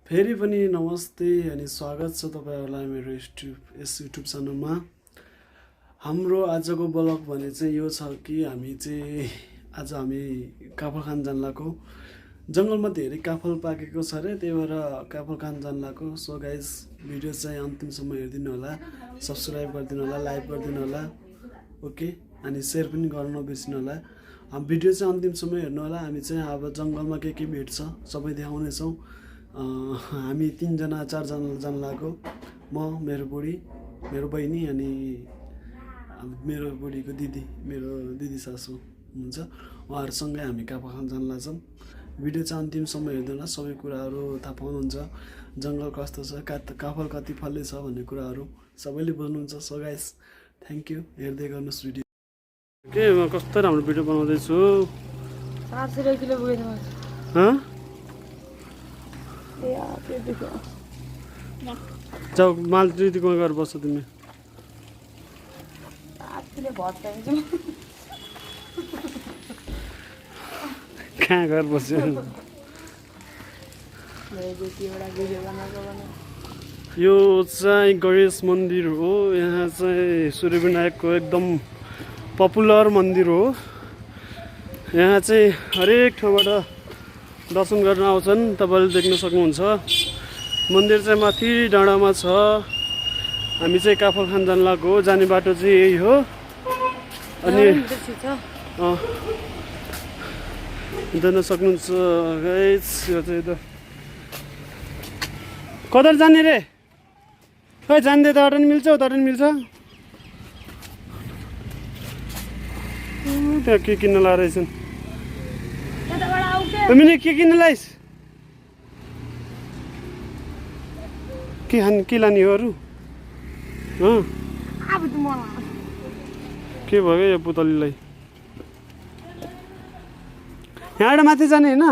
फेरि पनि नमस्ते अनि स्वागत छ तपाईहरुलाई मेरो युट्युब च्यानलमा। हाम्रो आजको ब्लग भने चाहिँ यो छ कि आज हामी काफल खान जान लागेको। जंगलमा धेरै काफल पाकेको छ रे, त्यही भएर काफल खान जान लागेको। सो गाइज भिडियो चाहिँ अन्तिमसम्म हेरिदिनु होला, सब्स्क्राइब गरिदिनु होला, लाइक गरिदिनु होला, ओके। अनि शेयर पनि गर्न नबिर्सिनु होला। भिडियो चाहिँ अन्तिमसम्म हेर्नु होला। हामी चाहिँ अब जंगलमा के भेट्छ सबै देखाउने छौं। हामी 3 जना 4 जना जान लागेको। म, मेरो बुढी, मेरो बहिनी अनि मेरो बुढीको मेरो दिदी सासु हुनुहुन्छ। उहाँहरुसँगै हामी काफल खान जान लाग्छौं। भिडियो चाहिँ अन्तिमसम्म हेर्नुहोला, सबै कुराहरु थाहा पाउनुहुन्छ। जंगल कस्तो छ, काफल कति फल्ले छ भन्ने कुराहरु सबैले बुझ्नुहुन्छ। सो गाइस थ्यांक यू, हेर्दै गर्नुस् भिडियो। के म कस्तो राम्रो भिडियो बनाउँदै छु। 400 किलो पुगेछ म। ह? जाऊ माल दिदीको घर बस्छ तिमी। आफूले भत चाहिन्छ। कहाँ घर बस्यो? यो चाहिँ गणेश मन्दिर हो। यहाँ चाहिँ सूर्यविनायकको एकदम पपुलर मन्दिर हो। यहाँ चाहिँ हरेक ठाउँबाट दर्शन गर्न आउँछन्, तपाईले देख्न सक्नुहुन्छ। मन्दिर चाहिँ माथि डाँडामा छ। हामी चाहिँ काफल खान जान लागेको हो। जाने बाटो चाहिँ यही हो। अनि देख्न सक्नुहुन्छ गाइस, यो चाहिँ त कता जाने रे? खै जान्दै त अटन मिल्छ, उता अटन मिल्छ। त्यहाँ के किन्न ला रहेछन्? तिमीले के किन्न लाइस? के लाने हो अरू? के भयो यो पुतलीलाई? यहाँबाट माथि जाने होइन?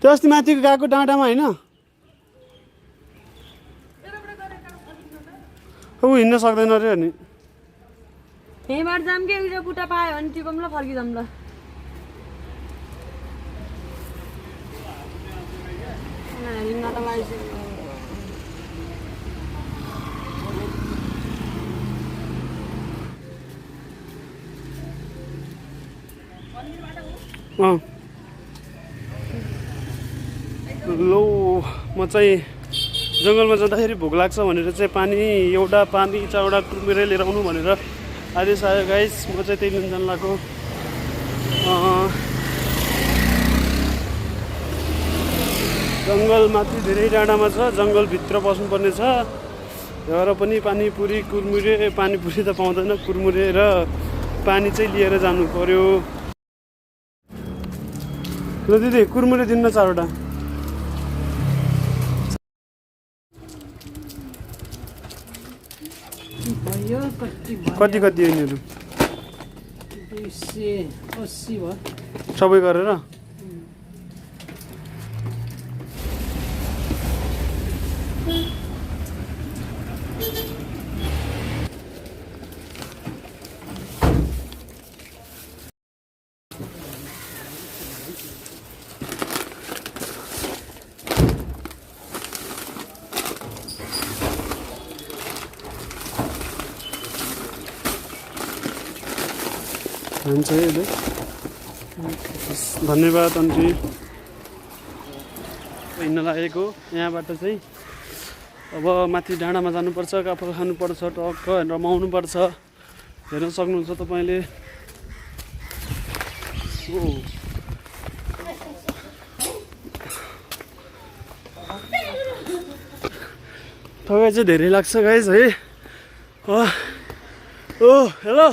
त्यो अस्ति माथि गएको डाँडामा होइन? ऊ हिँड्न सक्दैन रे। अनि यहीँबाट जाम के उयो बुट्टा पायो भने टिपम ल फर्किजाम ल। लो म चाहिँ जङ्गलमा जाँदाखेरि भोक लाग्छ भनेर चाहिँ एउटा पानी चारवटा कुरमुरे लिएर आउनु भनेर आदेश आयो गाइस। म चाहिँ त्यही लिन जान लागेको। जङ्गल माथि धेरै डाँडामा छ, जङ्गलभित्र बस्नुपर्ने छ। र पनि पानीपुरी कुरमुरे, पानीपुरी त पाउँदैन, कुरमुरे र पानी चाहिँ लिएर जानु पर्यो। ल दिदी कुरमुरे दिन्न 4वटा। कति हो यिनीहरू? 280 भयो सबै गरेर। हुन्छ है। धन्यवाद आन्टी। हिँड्न लागेको यहाँबाट चाहिँ अब माथि डाँडामा जानुपर्छ, काफल खानुपर्छ, टक्क रमाउनुपर्छ। हेर्न सक्नुहुन्छ तपाईँले। थकाइ चाहिँ धेरै लाग्छ गाइस है। ओ हेलो,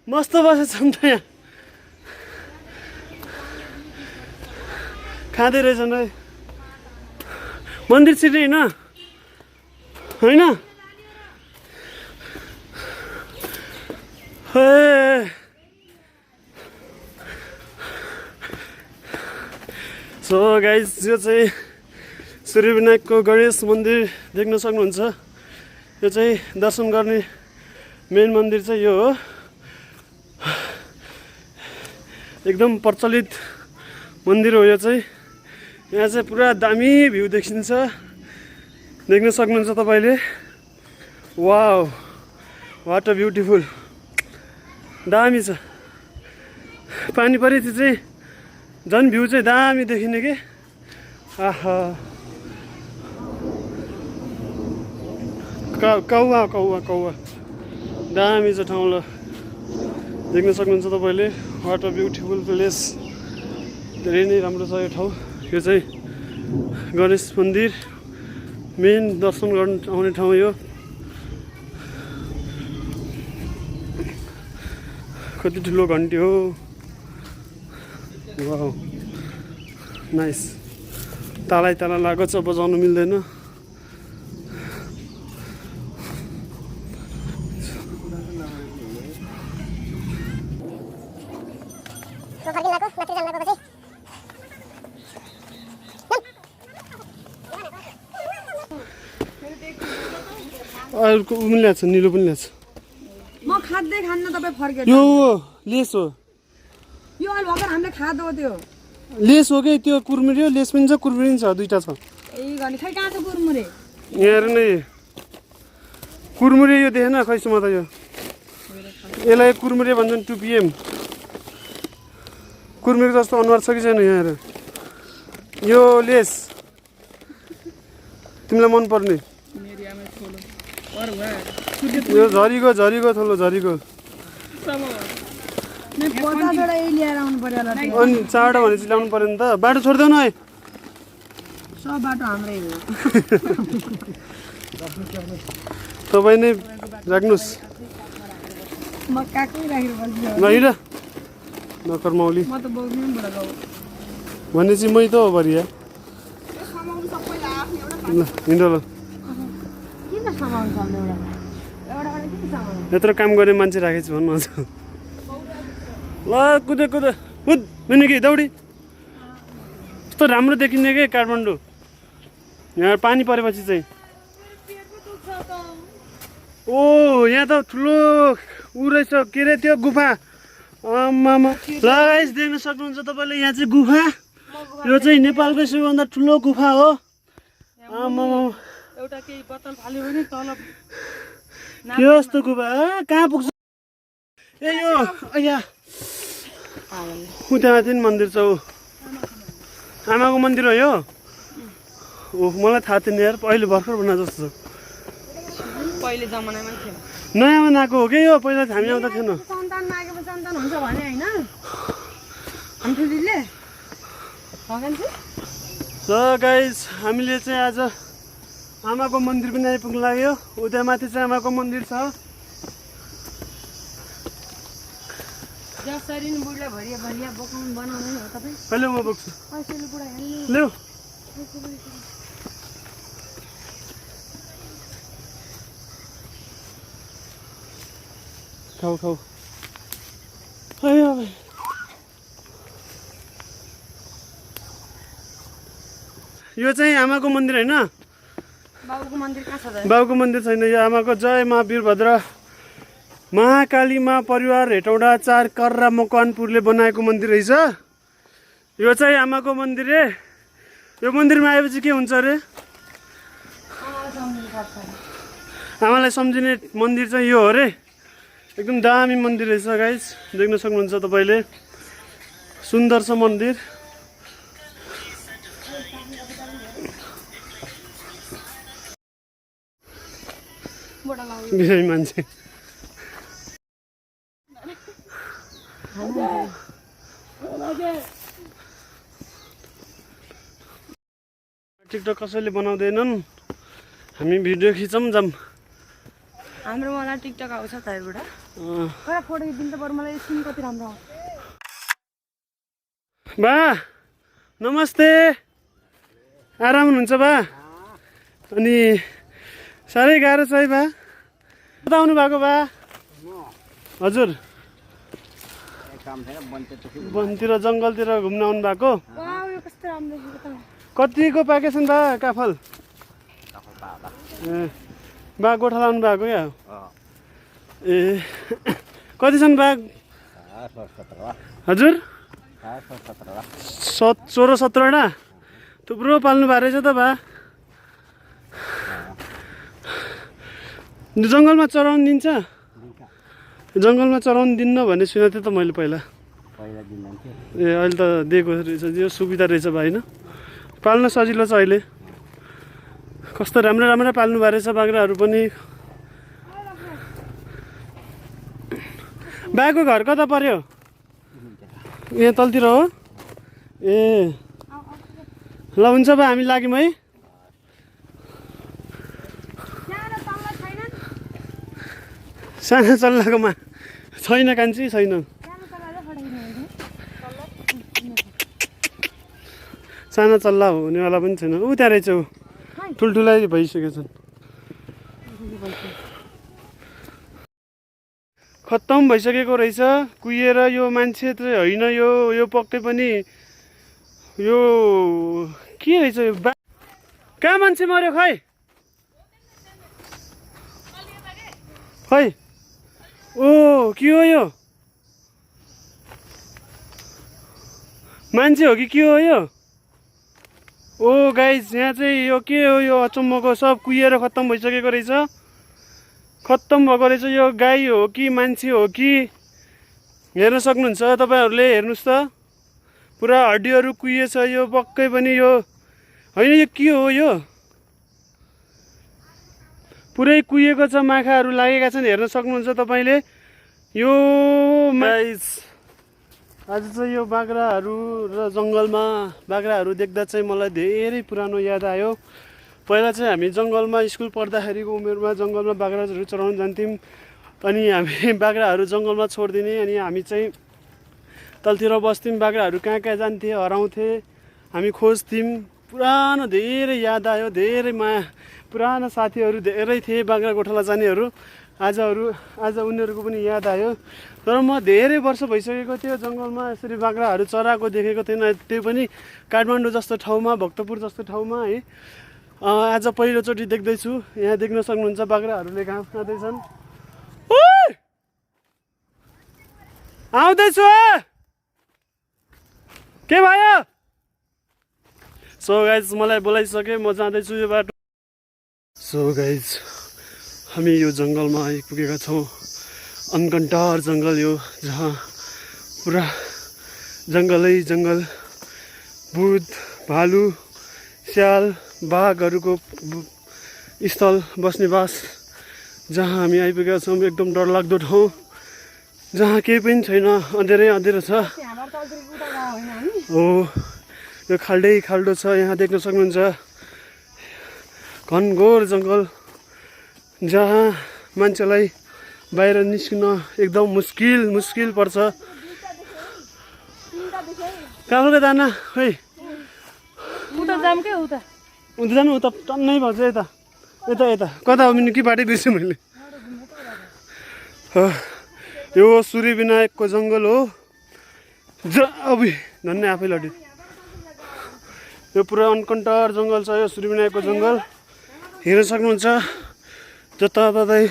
मस्त बसेछ नि त यहाँ। खाँदै रहेछन् है। मन्दिर छिटो होइन होइन? सो गाइस यो चाहिँ सूर्यविनायकको गणेश मन्दिर देख्न सक्नुहुन्छ। यो चाहिँ दर्शन गर्ने मेन मन्दिर चाहिँ यो हो। एकदम प्रचलित मन्दिर हो यो चाहिँ। यहाँ चाहिँ पुरा दामी भ्यू देखिन्छ, देख्न सक्नुहुन्छ तपाईँले। वाउ, वाट अ ब्युटिफुल, दामी छ। पानी परेपछि चाहिँ झन् भ्यू चाहिँ दामी देखिने के। आहा, कौवा कौवा कौवा दामी छ ठाउँ। ल देख्न सक्नुहुन्छ तपाईँले, वाट अ ब्युटिफुल प्लेस। धेरै नै राम्रो छ यो ठाउँ। यो चाहिँ गणेश मन्दिर, मेन दर्शन गर्न आउने ठाउँ यो। कति ठुलो घन्टी हो, वाउ नाइस। तालै ताला लागेको छ, बजाउनु मिल्दैन। अर्को पनि ल्याएको छ, निलो पनि ल्याएको छ। म खाँदै खान्न, तपाईँ फर्केर यो लेस हो, यो अहिले भर्खर हामीले खाँदो त्यो लेस हो कि त्यो कुरमुरी हो। लेस पनि छ, कुरमुरी पनि छ, दुईटा छ। ए गर्ने खै कहाँ छ कुरमुरे? यहाँ हेर न, कुरमुरे यो देखेन खैसम्म त। यो यसलाई कुरमुरे भन्छन्। 2 PM कुरमुरे जस्तो अनुहार छ कि छैन यहाँ हेर। यो लेस तिमीलाई मन पर्ने। यो झरीको झरीको थोलो झरीको। अनि चाँडो भनेपछि ल्याउनु पर्यो नि त। बाटो छोड्दैन है, सब बाटो हाम्रै हो। तपाईँ नै राख्नुहोस्। म काकै राखेर बस्छु होइन नकर मौली म त बोक्नु नि बुढा भनेपछि मै त हो बरिया। ल हिँड ल, किन सामान छ एउटा एउटा किन सामान? यत्रो काम गर्ने मान्छे राखेको छु भन्नु अझ। ल कुदे कुद कुद मिनी कि दौडी। यस्तो राम्रो देखिने के काठमाडौँ यहाँ पानी परेपछि चाहिँ। ओ यहाँ त ठुलो ऊ रहेछ, के अरे त्यो गुफा। आमामा, ल गाइस देख्न सक्नुहुन्छ तपाईँले, यहाँ चाहिँ गुफा। यो चाहिँ नेपालकै सबैभन्दा ठुलो गुफा हो। आमामा, एउटा केही बोतल फाल्यो भने तल के जस्तो गुफा कहाँ पुग्छ? ए यो अया उता माथि मन्दिर छ। आमाको मन्दिर हो यो। ओह मलाई थाहा थिएन यार, अहिले भर्खर बना जस्तो छ। पहिले जमानामा थिएन, नयाँमा आएको हो कि यो, पहिला हामी आउँदा थिएन। सन्तान मागेपछि सन्तान हुन्छ भने होइन अन्ठुलीले भगवान चाहिँ। ल गाइस हामीले चाहिँ आज आमाको मन्दिर पनि आइपुग्नु लाग्यो। उता माथि चाहिँ आमाको मन्दिर छ। जसरी नि बुढीलाई भरिया भरिया बोकाउनु बनाउने हो तपाईँ। कहिले म बोक्छु, पैसाले बुढा हेल्नु ल्याउ। खाऊ खाऊ। यो चाहिँ आमाको मन्दिर होइन, बाबुको मन्दिर कहाँ छ? बाबुको मन्दिर छैन। यो आमाको जय मा वीरभद्र महाकाली मा परिवार हेटौँडा 4 कर्रा मकवानपुरले बनाएको मन्दिर रहेछ। यो चाहिँ आमाको मन्दिर रे। यो मन्दिरमा आएपछि के हुन्छ अरे? आमालाई सम्झिने मन्दिर चाहिँ यो हो रे। एकदम दामी मन्दिर रहेछ गाइस, देख्न सक्नुहुन्छ तपाईँले। सुन्दर छ मन्दिर। बिरामी मान्छे टिकटक कसैले बनाउँदैनन्, हामी भिडियो खिचौँ जाम। हाम्रो मलाई टिकटक आउँछ तारबाट तर फोटो खिच्दिनु त बरु मलाई सिन कति राम्रो आउँछ। बा नमस्ते, आराम हुनुहुन्छ बा? अनि साह्रै गाह्रो छ है बा। कता आउनु भएको बा? हजुर वनतिर जङ्गलतिर घुम्न आउनु भएको? कस्तो राम्रो छ। कतिको पाकेछन् बा काफल? ए बा गोठा लाउनु भएको क्या? ए कति छन् बा? हजुर 16-17वटा। त थुप्रो पाल्नु भएको रहेछ त बा। जङ्गलमा चराउनु दिन्छ? जङ्गलमा चराउनु दिन्न भन्ने सुनेको थिएँ त मैले पहिला। ए अहिले त दिएको रहेछ, यो सुविधा रहेछ बा होइन? पाल्न सजिलो छ अहिले। कस्तो राम्रो राम्रो पाल्नु भएको रहेछ बाख्राहरू पनि। बाको घर कता पर्यो? यहाँ तलतिर हो? ए ल हुन्छ बा, हामी लाग्यौँ है। सानो चल्लाकोमा छैन कान्छी, छैन। सानो चल्ला हुनेवाला पनि छैन। ऊ त्यहाँ रहेछ, ऊ ठुल्ठुलै भइसकेको छन्। खत्तम भइसकेको रहेछ कुहिएर। यो मान्छे चाहिँ होइन, यो पक्कै पनि यो के रहेछ यो कहाँ मान्छे मऱ्यो खै? खै ओ के हो यो? मान्छे हो कि के हो यो? ओ गाइस यहाँ चाहिँ यो के हो? यो अचम्मको सब कुहिएर खत्तम भइसकेको रहेछ। खत्तम भएको रहेछ। यो गाई हो कि मान्छे हो कि हेर्न सक्नुहुन्छ तपाईँहरूले। हेर्नुहोस् त पुरा हड्डीहरू कुहिएछ। यो पक्कै पनि यो होइन, यो के हो? यो पुरै कुहिएको छ, माखाहरू लागेका छन्, हेर्न सक्नुहुन्छ तपाईँले। यो गाइस आज चाहिँ यो बाख्राहरू र जङ्गलमा बाख्राहरू देख्दा चाहिँ मलाई धेरै पुरानो याद आयो। पहिला चाहिँ हामी जङ्गलमा स्कुल पढ्दाखेरिको उमेरमा जङ्गलमा बाख्राहरू चराउन जान्थ्यौँ। अनि हामी बाख्राहरू जङ्गलमा छोडिदिने, अनि हामी चाहिँ तलतिर बस्थ्यौँ। बाख्राहरू कहाँ कहाँ जान्थे, हराउँथे, हामी खोज्थ्यौँ। पुरानो धेरै याद आयो, धेरै माया। पुरानो साथीहरू धेरै थिए बाख्रा गोठाला जानेहरू। आज उनीहरूको पनि याद आयो। तर म धेरै वर्ष भइसकेको थियो जङ्गलमा यसरी बाख्राहरू चराएको देखेको थिएन। त्यो पनि काठमाडौँ जस्तो ठाउँमा, भक्तपुर जस्तो ठाउँमा है। आज पहिलोचोटि देख्दैछु। यहाँ देख्न सक्नुहुन्छ बाख्राहरूले घाँस खाँदैछन्। आउँदैछु के भयो? सो गाइज मलाई बोलाइसके, म जाँदैछु यो बाटो। सो गाइज हामी यो जङ्गलमा आइपुगेका छौँ। अनकन्टार जङ्गल यो, जहाँ पुरा जङ्गलै जङ्गल, भूत भालु स्याल बाघहरूको स्थल, बस्नेबास, जहाँ हामी आइपुगेका छौँ। एकदम डरलाग्दो ठाउँ जहाँ केही पनि छैन, अँधेरै अँधेरो छ। हो यो खाल्डै खाल्डो छ। यहाँ देख्न सक्नुहुन्छ घनघोर जङ्गल, जहाँ मान्छेलाई बाहिर निस्किन एकदम मुस्किल पर्छ। काफलको दाना खै उता जाम के उता जानु? उता टन्नै भन्छ। यता यता यता कता हो कि बाटै बिर्सेँ मैले। यो सूर्यविनायकको जङ्गल हो। धन्य आफै लड्यो। यो पुरा अनकन्टार जङ्गल छ यो सूर्यविनायकको जङ्गल। हेर्न सक्नुहुन्छ जताततै।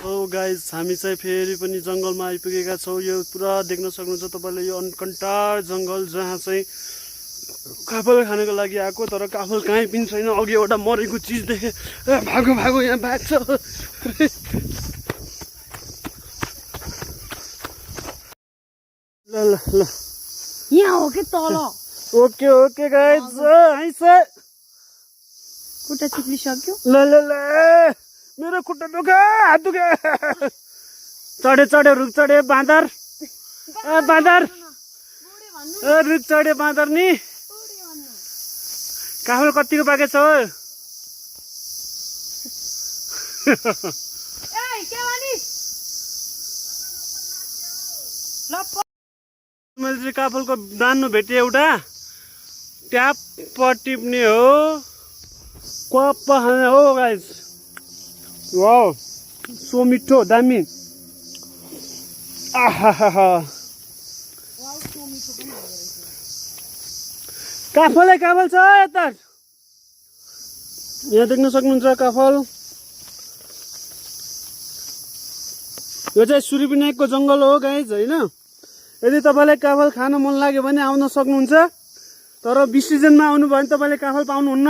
ओ गाइज हामी चाहिँ फेरि पनि जङ्गलमा आइपुगेका छौँ। यो पुरा देख्न सक्नुहुन्छ तपाईँले यो अनकन्टार जङ्गल, जहाँ चाहिँ काफल खानको लागि आएको, तर काफल कहीँ पनि छैन। अघि एउटा मरेको चिज देखेँ। भागो भागो, यहाँ भाग्छ। ल ल ल यहाँ हो कि तल? ओके ओके गाइज खुट्टा चिप्लिसक्यो। ल ल ल मेरो खुट्टा दुख्यो, हात दुख्यो। चढे रुख चढे बाँदर, बाँदर रुख चढे बाँदर नि। काफल कतिको पाके छ? मैले चाहिँ काफलको दानो भेटेँ एउटा। ट्याप टिप्ने हो, क्वाप खाने हो गाइस। वाउ सो मिठो, दामी। आहा काफल छ यता। यहाँ देख्न सक्नुहुन्छ काफल। यो चाहिँ सूर्यविनायकको जङ्गल हो गाइज होइन। यदि तपाईँलाई काफल खान मन लाग्यो भने आउन सक्नुहुन्छ, तर 20 सिजनमा आउनु भयो भने तपाईँले काफल पाउनुहुन्न।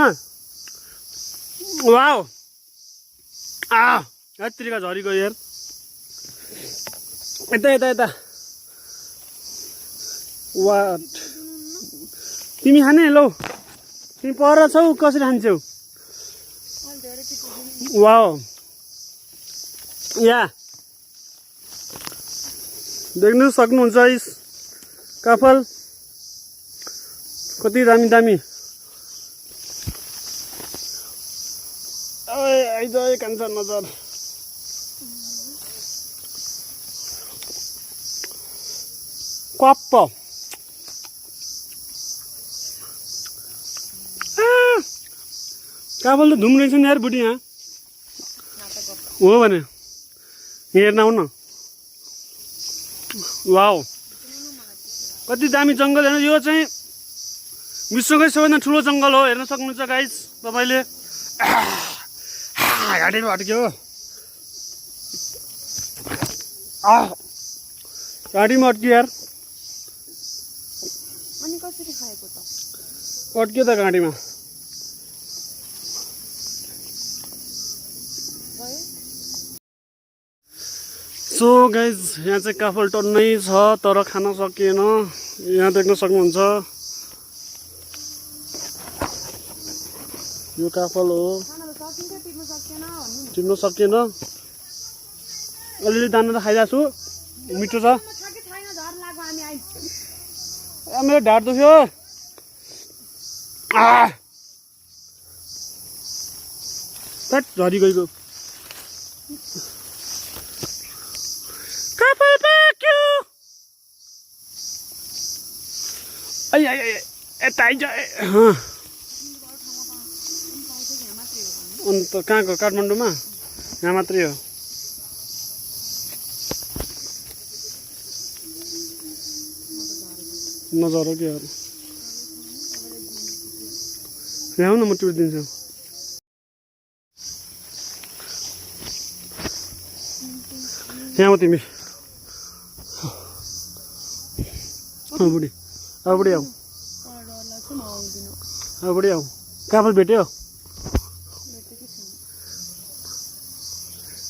वाउ यत्रिका झरी गयो यार। यता यता यता वाट तिमी खाने लौ, तिमी पर छौ कसरी खान्छौ? वाउ या देख्नु सक्नुहुन्छ काफल कति दामी दामी। आइज कान्छ नजर क्वाप्प काफल त धुम रहेछ नि यार बुढी। यहाँ हो भने हेर्न आउन। वाउ कति दामी जङ्गल हेर्नु। यो चाहिँ विश्वकै सबैभन्दा ठुलो जङ्गल हो, हेर्न सक्नुहुन्छ गाइस तपाईँले। घाँटीमा अड्क्यो घाँटीमा अड्क्यो यार। अनि कसरी खाएको त? अड्क्यो त घाँटीमा। सो गाइज यहाँ चाहिँ काफल टन्नै छ तर खान सकिएन। यहाँ देख्न सक्नुहुन्छ यो काफल हो, टिप्न सकिएन। अलिअलि दाना त खाइरहेको छु, मिठो छ। मेरो ढाड दुख्यो। झरी गइगयो। काफल पाक्यो। यता आइज। अन्त कहाँको? काठमाडौँमा? यहाँ मात्रै हो। नजर हो कि अरू ल्याउ न, म टिपिदिन्छु। यहाँ हो तिमी। बुढी अब बुढी आऊ, अब बुढी आऊ। काफल भेट्यो।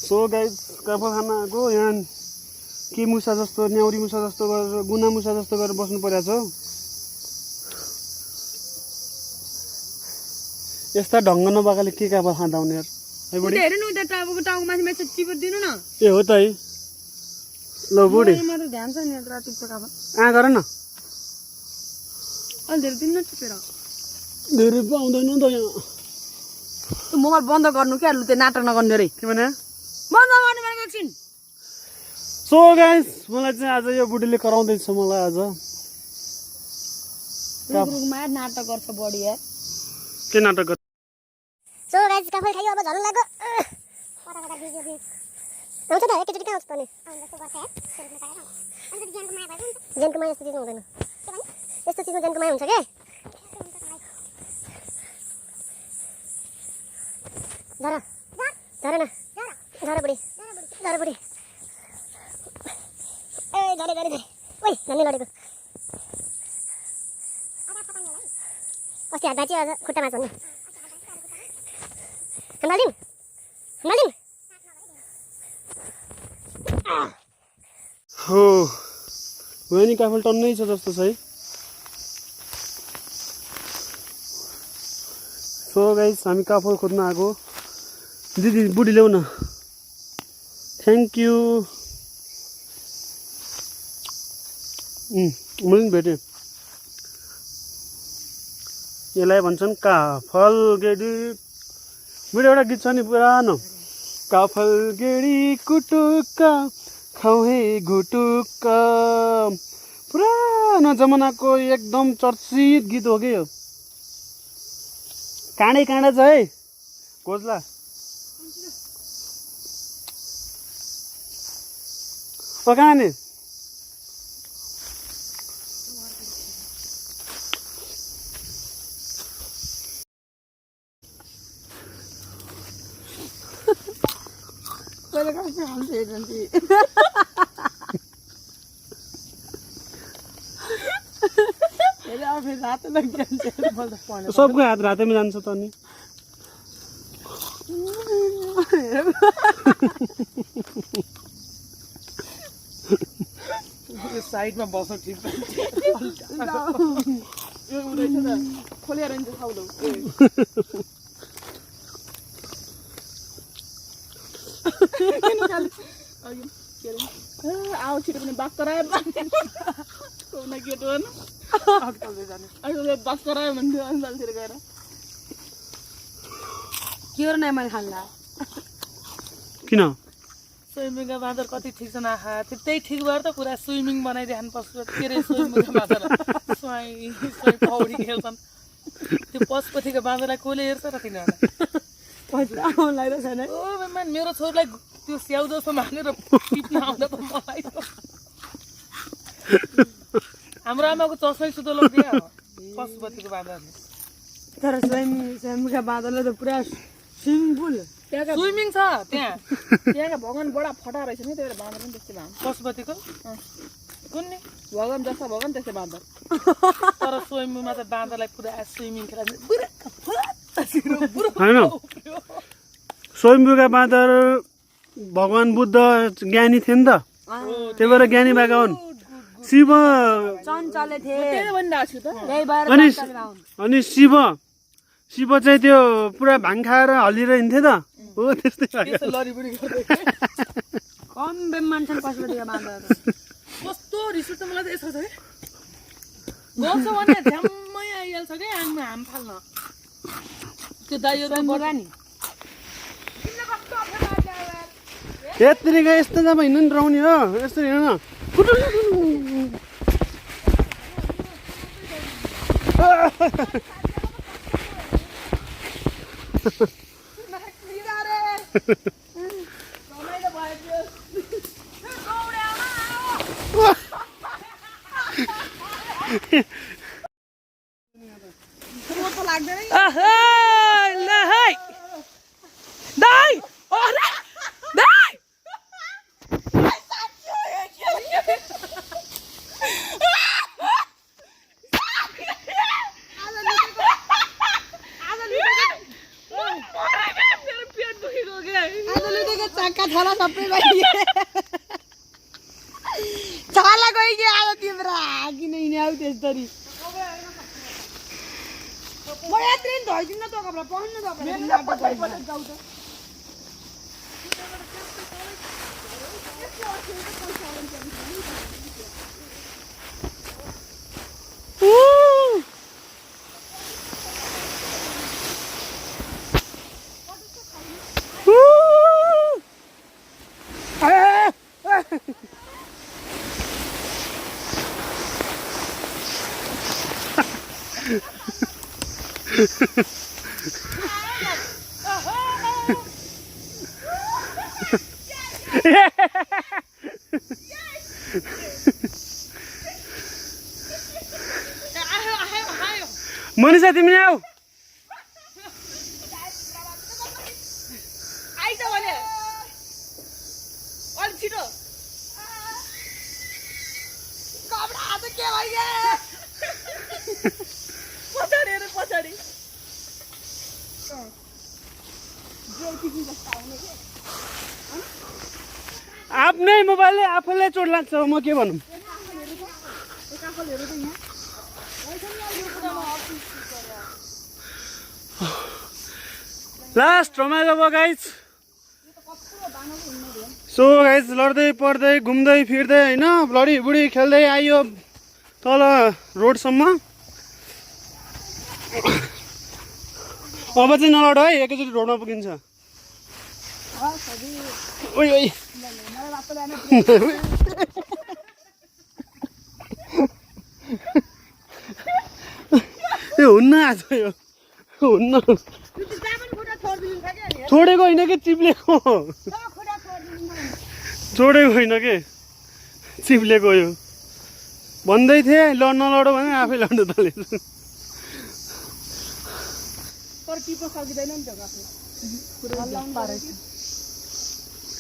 सो गाइज काफल खान आएको। यहाँ के मुसा जस्तो, न्याउरी मुसा जस्तो गरेर, गुना मुसा जस्तो गरेर बस्नु परेको छ। यस्ता ढङ्ग नभएकाले के काफल खाँदा हुने यार। है बुढी हेर्नु न उता टाउको माथि माथि टिपेर दिनु न। ए हो त है। ल बुढी मेरो ध्यान छ नि यता टिप्छ काफल। गर न। अलि धेरै दिनु न टिपेर। धेरै पाउँदैन त यहाँ। मोबाइल बन्द गर्नु क्या, लु त्यो नाटक नगर्नु रे। के भने? बन्द गर्नु भनेको एकछिन। सो गाइस मलाई चाहिँ आज यो बुढीले कराउँदैछ मलाई आज। रुकरुकमा नाटक गर्छ बढी यार। के नाटक गर्छ? सो गाइस काफल खायो, अब झन् लाग्यो। कता कता भिडियो देख आउँछ त एकैचोटि कहाँ आउँछ पनि। जस्तो गर्छ यार, सेल्फमा पाएर अनि त ज्यानको माया भएको हुन्छ। ज्यानको माया यस्तो चिज हुँदैन। के भने? यस्तो चिजमा ज्यानको माया हुन्छ के? झर झर न झर बुढी झर बुढी। ए झरे झरे झरे। ओइ झन्डै लडेको। अस्ति हात भाँच्यो, आज खुट्टामा झन्। हाम्रालिम हाम्रालिम हो नि काफल टन्नै छ जस्तो छ है। सो गाइस हामी काफल खोज्न आएको। दिदी बुढी ल्याउ न। Thank you. मैले पनि भेटेँ। यसलाई भन्छन् काफल गेडी। मेरो एउटा गीत छ नि पुरानो। काफल गेडी कुटुक्का खाऊ हे घुटुक्का। पुरानो जमानाको एकदम चर्चित गीत हो कि यो। काँडै काँडा छ है, खोज्ला। कहाँ नि? सबैले कस्तो खान्छ हेर्नु रातो लगिहाल्छ सबको हात रातैमा जान्छ त अनि साइडमा बस्नु ठिक खोलेर खाउलो आऊ छिटो पनि बास करायो केटो बास करायो भन्थ्यो अन्दालतिर गएर के हो नै मैले खान्ला किन स्विमिङका बाँदर कति ठिक छन् आहा त्यही ठिक भएर त पुरा स्विमिङ बनाइदिएन पशुपति के अरे स्विमिङका बाँदर स्वाई पौडी खेल्छन् त्यो पशुपतिको बाँदरलाई कसले हेर्छ र तिनीहरूलाई छैन ओ बेमान मेरो छोरीलाई त्यो स्याउ जस्तो मानेर टिप्न आउँदा त मलाई हाम्रो आमाको चस्मै सुतो लगिदियो पशुपतिको बाँदरले तर स्वयंका बाँदरले त पुरा स्विमिङ पुल स्विमिङ छ त्यहाँका भगवान बडा फटा रहेछ नि त्यही भएर बाँदर पनि त्यस्तै भएको पशुपतिको कुन नि भगवान जस्तो भगवान त्यस्तै बाँदर तर स्विमिङमा त बाँदरलाई पुरा स्विमिङ खेला होइन स्वयम्भूका बाँदर भगवान बुद्ध ज्ञानी थिए नि त त्यही भएर ज्ञानी भएका हुन् शिव चञ्चले थिए त्यही भनिरहेको छु त त्यही भएर अनि शिव चाहिँ त्यो पुरा भाङ खाएर हल्लिएर हिँड्थे त हो त्यस्तै त्यस्तो लडी पनि गर्दै कम बेम मान्छन् पशुपतिका बाँदर कस्तो रिस उठ्छ मलाई त यसो छ कि गर्छ भने झ्याम्मै आइहाल्छ क्या आङमा हाम फाल्न त्यो दाइहरू बडा नि यत्रिका यस्तो जब हिँड्नु नि रहने हो यस्तो हिँड्न चक्का छला सबै गइदिए छला गइदिए आज तिम्रो किन हिँड्याउ त्यसरी म यात्री धोइदिन त कपडा पहन्न त मनिषा तिमी आऊ आइज भने अलि छिटो कपडा हात के भइगे पछाडि हेर पछाडि आफ्नै मोबाइलले आफूलाई चोट लाग्छ म के भनौँ लास्ट रमाइलो भयो गाइज सो गाइज लड्दै पढ्दै घुम्दै फिर्दै होइन लडी बुडी खेल्दै आइयो तल रोडसम्म अब चाहिँ नलड है एकैचोटि रोडमा पुगिन्छ ओइ ओइ हुन्न आज यो हुन्न छोडेको होइन कि चिप्लेको छोडेको होइन कि चिप्लेको यो भन्दै थिएँ नलड भने आफै लड्नु थालेँ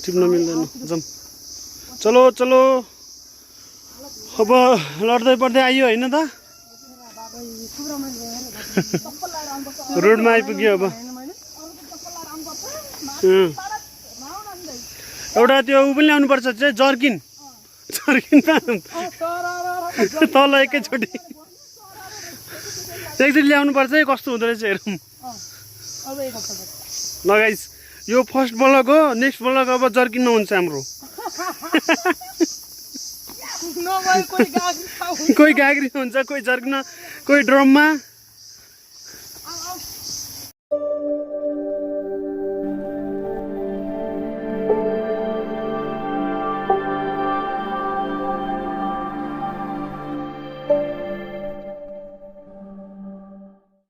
टिप्न मिल्दैन जाम चलो चलो अब लड्दै पर्दै आइयो होइन त रोडमा आइपुग्यो अब एउटा त्यो ऊ पनि ल्याउनुपर्छ चाहिँ जर्किन तल एकैचोटि एकचोटि ल्याउनुपर्छ है कस्तो हुँदो रहेछ हेरौँ लगाइस यो फर्स्ट ब्लग हो नेक्स्ट ब्लग अब जर्किन नहुन्छ हाम्रो कोही गाग्री हुन्छ कोही जर्किन कोही ड्रममा